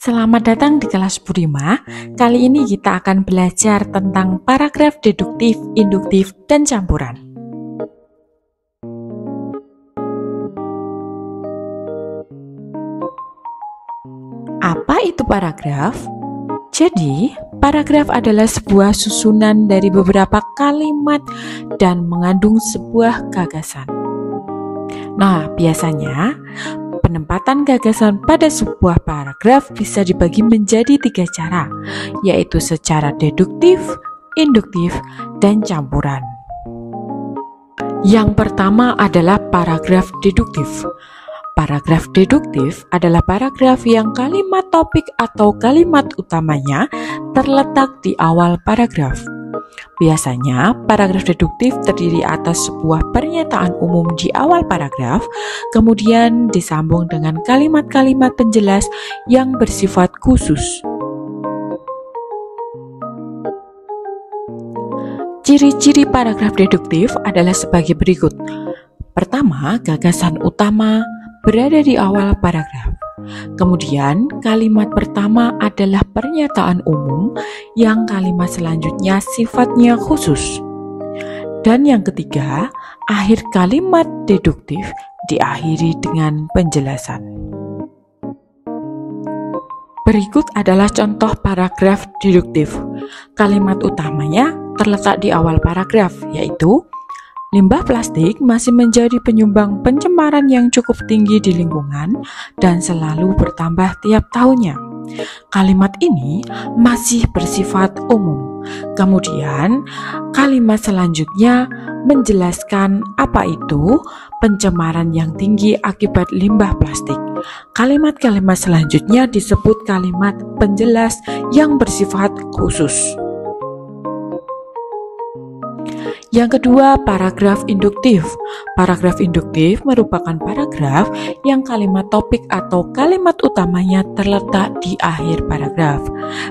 Selamat datang di kelas Burima. Kali ini kita akan belajar tentang paragraf deduktif, induktif, dan campuran. Apa itu paragraf? Jadi, paragraf adalah sebuah susunan dari beberapa kalimat dan mengandung sebuah gagasan. Nah, biasanya penempatan gagasan pada sebuah paragraf bisa dibagi menjadi 3 cara, yaitu secara deduktif, induktif, dan campuran. Yang pertama adalah paragraf deduktif. Paragraf deduktif adalah paragraf yang kalimat topik atau kalimat utamanya terletak di awal paragraf. Biasanya, paragraf deduktif terdiri atas sebuah pernyataan umum di awal paragraf, kemudian disambung dengan kalimat-kalimat penjelas yang bersifat khusus. Ciri-ciri paragraf deduktif adalah sebagai berikut. Pertama, gagasan utama berada di awal paragraf. Kemudian, kalimat pertama adalah pernyataan umum yang kalimat selanjutnya sifatnya khusus. Dan yang ketiga, akhir kalimat deduktif diakhiri dengan penjelasan. Berikut adalah contoh paragraf deduktif. Kalimat utamanya terletak di awal paragraf, yaitu limbah plastik masih menjadi penyumbang pencemaran yang cukup tinggi di lingkungan dan selalu bertambah tiap tahunnya. Kalimat ini masih bersifat umum. Kemudian, kalimat selanjutnya menjelaskan apa itu pencemaran yang tinggi akibat limbah plastik. Kalimat-kalimat selanjutnya disebut kalimat penjelas yang bersifat khusus. Yang kedua, paragraf induktif. Paragraf induktif merupakan paragraf yang kalimat topik atau kalimat utamanya terletak di akhir paragraf.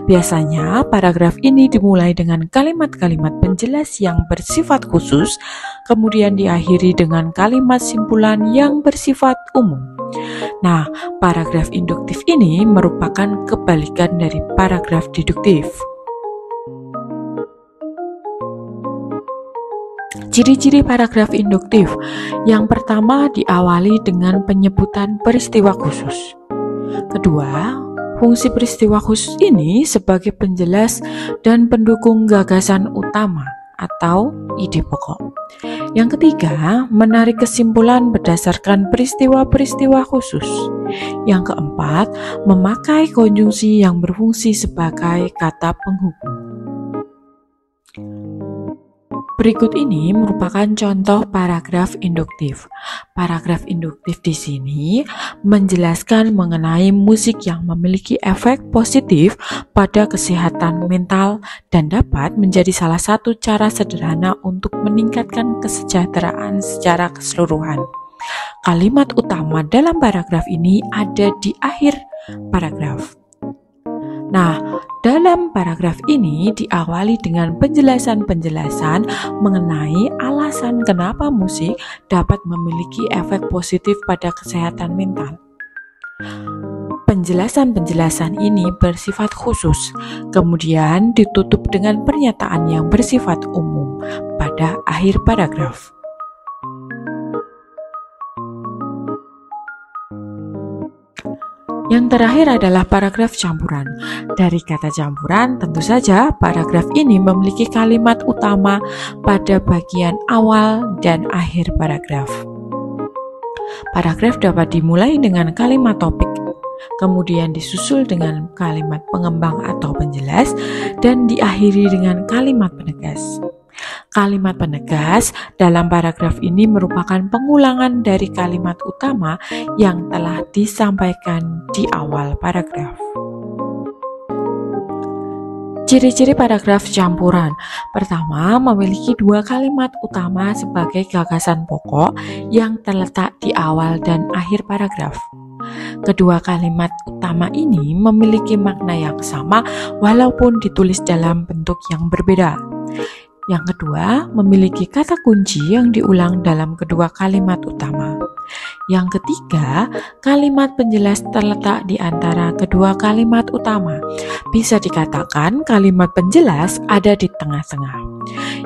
Biasanya, paragraf ini dimulai dengan kalimat-kalimat penjelas yang bersifat khusus, kemudian diakhiri dengan kalimat simpulan yang bersifat umum. Nah, paragraf induktif ini merupakan kebalikan dari paragraf deduktif. Ciri-ciri paragraf induktif. Yang pertama, diawali dengan penyebutan peristiwa khusus. Kedua, fungsi peristiwa khusus ini sebagai penjelas dan pendukung gagasan utama atau ide pokok. Yang ketiga, menarik kesimpulan berdasarkan peristiwa-peristiwa khusus. Yang keempat, memakai konjungsi yang berfungsi sebagai kata penghubung. Berikut ini merupakan contoh paragraf induktif. Paragraf induktif di sini menjelaskan mengenai musik yang memiliki efek positif pada kesehatan mental dan dapat menjadi salah satu cara sederhana untuk meningkatkan kesejahteraan secara keseluruhan. Kalimat utama dalam paragraf ini ada di akhir paragraf. Nah, dalam paragraf ini diawali dengan penjelasan-penjelasan mengenai alasan kenapa musik dapat memiliki efek positif pada kesehatan mental. Penjelasan-penjelasan ini bersifat khusus, kemudian ditutup dengan pernyataan yang bersifat umum pada akhir paragraf. Yang terakhir adalah paragraf campuran. Dari kata campuran, tentu saja paragraf ini memiliki kalimat utama pada bagian awal dan akhir paragraf. Paragraf dapat dimulai dengan kalimat topik, kemudian disusul dengan kalimat pengembang atau penjelas, dan diakhiri dengan kalimat penegas. Kalimat penegas dalam paragraf ini merupakan pengulangan dari kalimat utama yang telah disampaikan di awal paragraf. Ciri-ciri paragraf campuran. Pertama, memiliki 2 kalimat utama sebagai gagasan pokok yang terletak di awal dan akhir paragraf. Kedua kalimat utama ini memiliki makna yang sama walaupun ditulis dalam bentuk yang berbeda. Yang kedua, memiliki kata kunci yang diulang dalam kedua kalimat utama. Yang ketiga, kalimat penjelas terletak di antara kedua kalimat utama. Bisa dikatakan kalimat penjelas ada di tengah-tengah.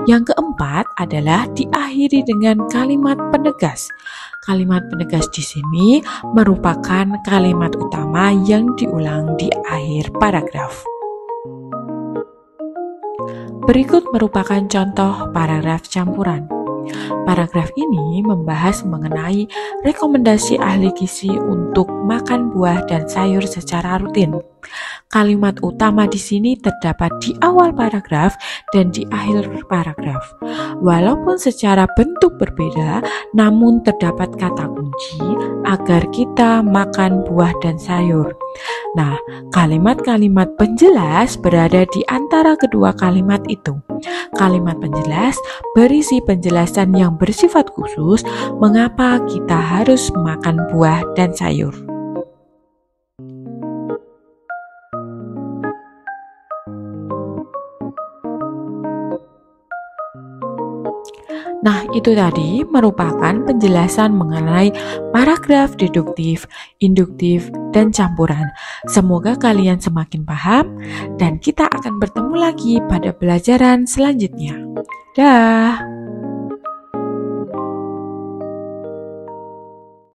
Yang keempat adalah diakhiri dengan kalimat penegas. Kalimat penegas di sini merupakan kalimat utama yang diulang di akhir paragraf. Berikut merupakan contoh paragraf campuran. Paragraf ini membahas mengenai rekomendasi ahli gizi untuk makan buah dan sayur secara rutin. Kalimat utama di sini terdapat di awal paragraf dan di akhir paragraf. Walaupun secara bentuk berbeda, namun terdapat kata kunci agar kita makan buah dan sayur. Nah, kalimat-kalimat penjelas berada di antara kedua kalimat itu. Kalimat penjelas berisi penjelasan yang bersifat khusus mengapa kita harus makan buah dan sayur. Nah, itu tadi merupakan penjelasan mengenai paragraf deduktif, induktif, dan campuran. Semoga kalian semakin paham dan kita akan bertemu lagi pada pelajaran selanjutnya. Dah.